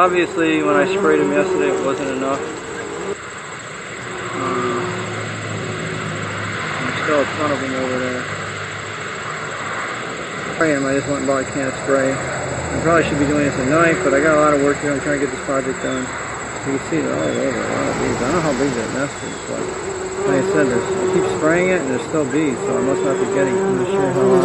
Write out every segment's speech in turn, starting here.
Obviously, when I sprayed them yesterday, it wasn't enough. There's still a ton of them over there. I just went and bought a can of spray. I probably should be doing this at night, but I got a lot of work to do. I'm trying to get this project done. You can see they're all over, a lot of bees. I don't know how big that nest is, but like I said, I keep spraying it and there's still bees, so I must not be getting, I'm not sure how long.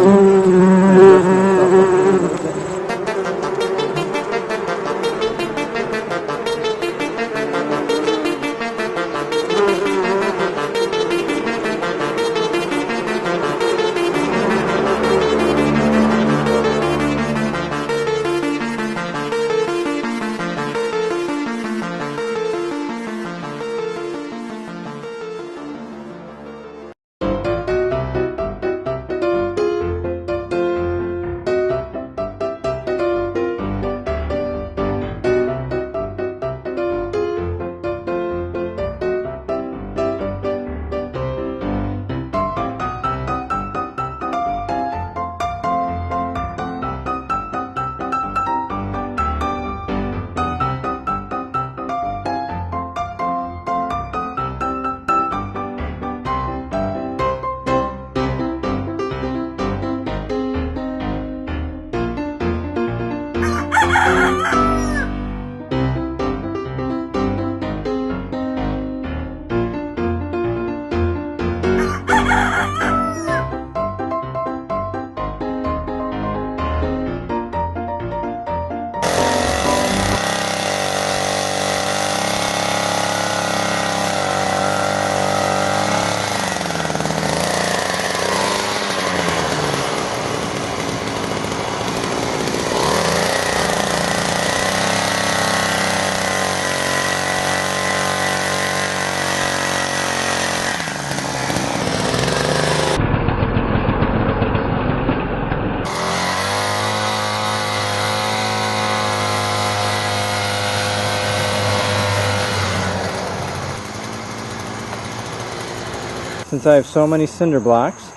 Since I have so many cinder blocks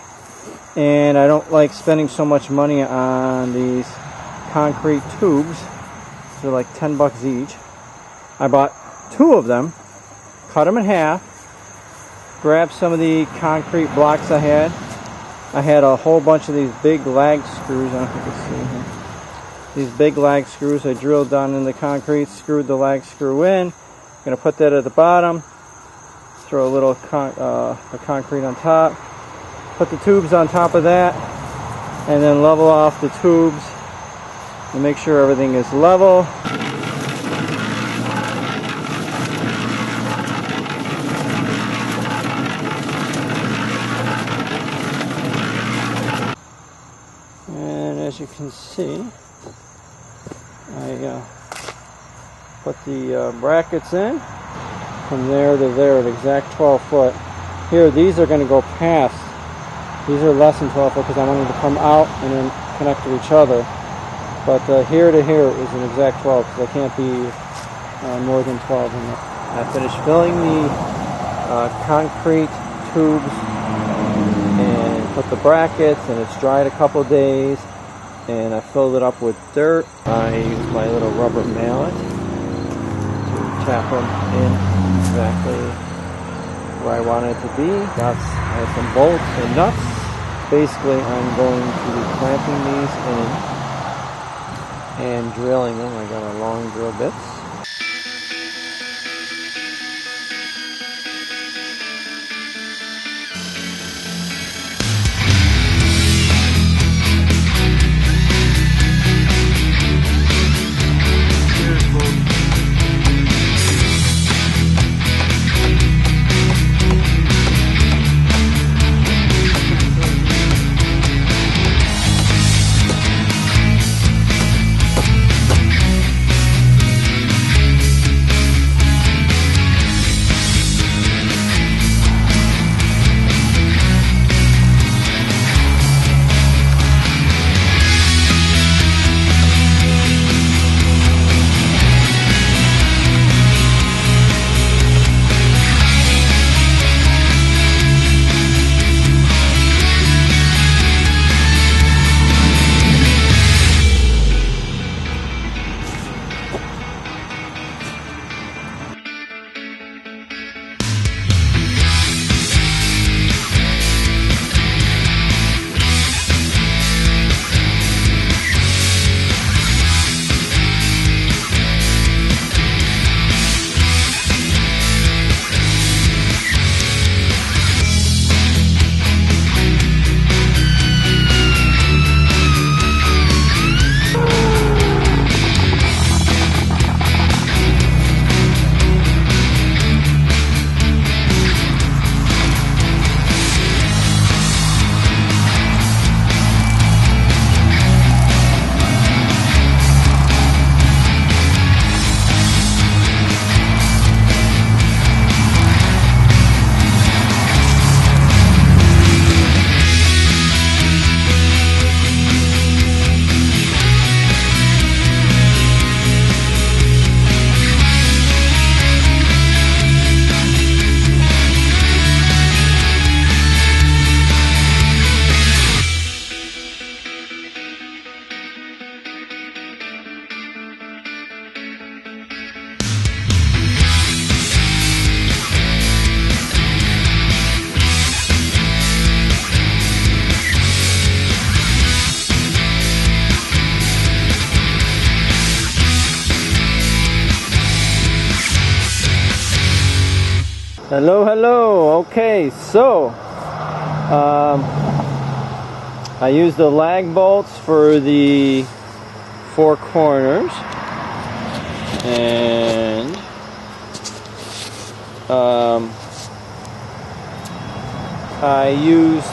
and I don't like spending so much money on these concrete tubes, they're like 10 bucks each. I bought 2 of them, cut them in half, grabbed some of the concrete blocks I had. I had a whole bunch of these big lag screws, I don't know if you can see here. These big lag screws I drilled down in the concrete, screwed the lag screw in. I'm going to put that at the bottom. Throw a little concrete on top, put the tubes on top of that, and then level off the tubes and make sure everything is level. And as you can see, I put the brackets in. From there to there at exact 12 foot. Here, these are going to go past. These are less than 12 foot because I want them to come out and then connect to each other. But here to here is an exact 12 because I can't be more than 12 in it. I finished filling the concrete tubes and put the brackets, and it's dried a couple days. And I filled it up with dirt. I used my little rubber mallet to tap them in exactly where I want it to be. I have some bolts and nuts. Basically, I'm going to be clamping these in and drilling them. I got a long drill bits. Hello, hello. Okay, so I used the lag bolts for the 4 corners, and I used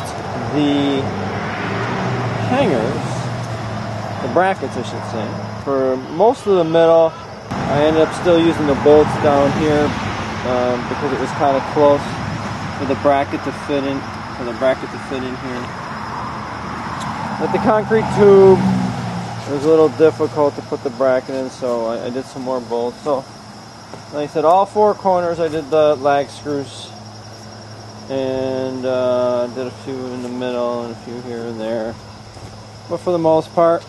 the hangers, the brackets I should say, for most of the middle. I ended up still using the bolts down here because it was kind of close for the bracket to fit in. Here. With the concrete tube, it was a little difficult to put the bracket in, so I did some more bolts. So, like I said, all 4 corners I did the lag screws, and did a few in the middle and a few here and there. But for the most part,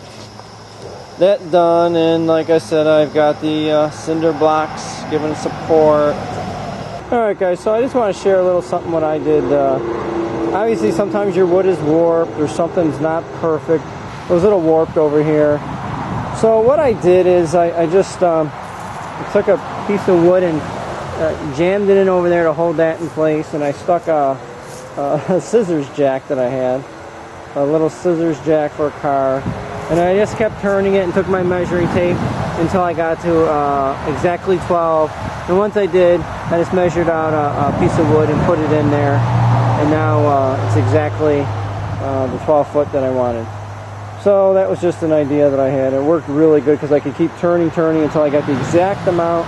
that done. And like I said, I've got the cinder blocks giving support. Alright guys, so I just want to share a little something what I did. Obviously sometimes your wood is warped or something's not perfect. It was a little warped over here. So what I did is I just took a piece of wood and jammed it in over there to hold that in place, and I stuck a scissors jack that I had, a little scissors jack for a car, and I just kept turning it and took my measuring tape until I got to exactly 12. And once I did, I just measured out a piece of wood and put it in there, and now it's exactly the 12 foot that I wanted. So that was just an idea that I had. It worked really good because I could keep turning until I got the exact amount.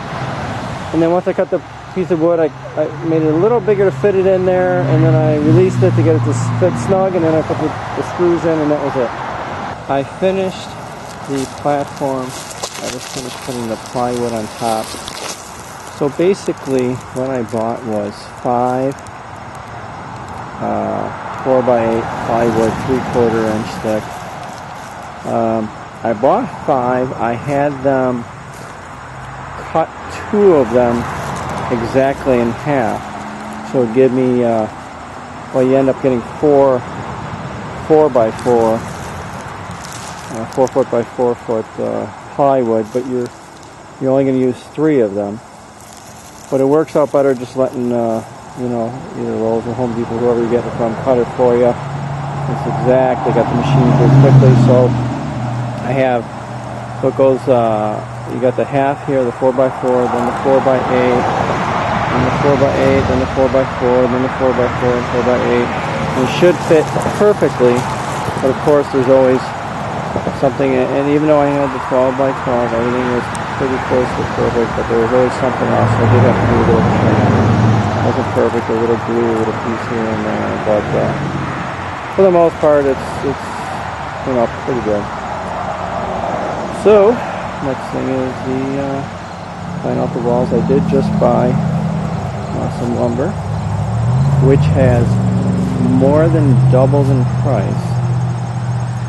And then once I cut the piece of wood, I made it a little bigger to fit it in there, and then I released it to get it to fit snug, and then I put the screws in, and that was it. I finished the platform. I just finished putting the plywood on top. So basically what I bought was 5 4x8 plywood 3/4 inch thick. I bought 5. I had them cut 2 of them exactly in half, so it give me well, you end up getting 4 4x4 4 foot by 4 foot plywood, but you're only going to use 3 of them. But it works out better just letting you know, either Lowe's or Home Depot, whoever you get it from, cut it for you. It's exact. They got the machine pretty quickly. So I have, so it goes, you got the half here, the 4x4, then the 4x8, then the 4x8, then the 4x4, then the 4x4, and 4x8. And it should fit perfectly, but of course there's always something, and even though I had the 12x12, everything was pretty close to perfect, but there was always something else. So I did have to do a little trim. It wasn't perfect, a little glue, a little piece here and there, but for the most part, it's you know, pretty good. So next thing is the line out the walls. I did just buy some lumber, which has more than doubled in price.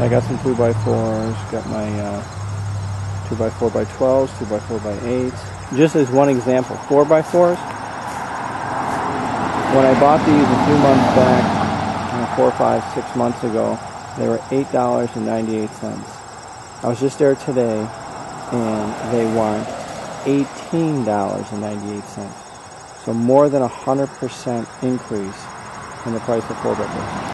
I got some 2x4s, got my 2x4x12s, 2x4x8s. Just as one example, 4x4s. When I bought these a few months back, 4, 5, 6 months ago, they were $8.98. I was just there today, and they want $18.98. So more than 100% increase in the price of 4x4s.